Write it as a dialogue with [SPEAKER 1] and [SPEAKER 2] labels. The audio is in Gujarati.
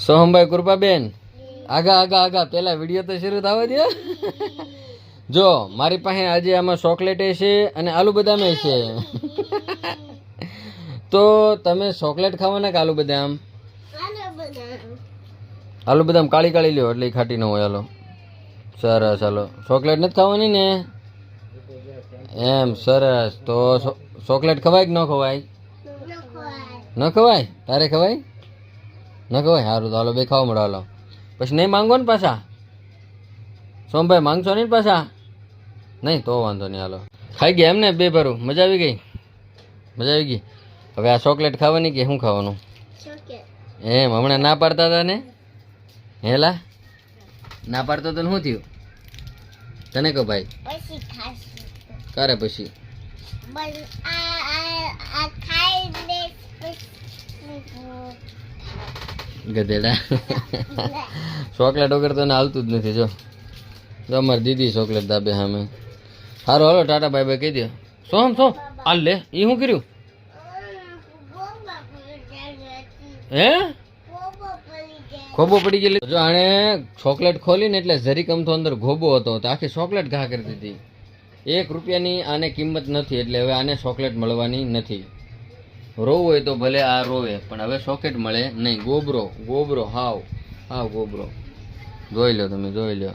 [SPEAKER 1] સોહમભાઈ કૃપાબેન આગા આગા આગા પેલા વિડીયો તો શરૂ થવા દો. જો મારી પાસે આજે આમાં ચોકલેટ છે અને આલુ બદામ છે. તો તમે ચોકલેટ ખાવાના કે આલુ બદામ? આલુ બદામ કાળી કાળી લ્યો એટલે ખાટી ન હોય. હાલો સરસ. હાલો ચોકલેટ નથી ખાવાની ને? એમ સરસ. તો ચોકલેટ ખવાય કે ન ખવાય? ન ખવાય. તારે ખવાય? ન ખવાય. સારું તો હાલો બે ખાવા મળો. હાલો પછી નહીં માંગો ને પાછા? સોમભાઈ માંગશો નહીં પાછા? નહીં તો વાંધો નહીં. હાલો ખાઈ ગયા એમ ને બે ભરું? મજા આવી ગઈ? મજા આવી ગઈ. હવે આ ચોકલેટ ખાવાની કે શું ખાવાનું? એમ હમણાં ના પાડતા હતા ને? હેલા ના પાડતો તો શું થયું તને? કહો ભાઈ કરે પછી ગધેડા. ચોકલેટ વગર તને હાલતું જ નથી. જો અમારી દીદી ચોકલેટ દાબે સામે. સારું હાલો ટાટા બાય બાય કહી દો. સોમ હાલ લે. એ શું કર્યું? હે ખોબો પડી ગયેલી. જો આણે ચોકલેટ ખોલી ને એટલે જરીક અમથો અંદર ગોબો હતો તો આખી ચોકલેટ ઘા કરી દીધી. 1 રૂપિયાની આને કિંમત નથી એટલે હવે આને ચોકલેટ મળવાની નથી. રોવું હોય તો ભલે આ રોવે પણ હવે ચોકલેટ મળે નહીં. ગોબરો ગોબરો હાવ હાવ ગોબરો. જોઈ લો તમે જોઈ લો.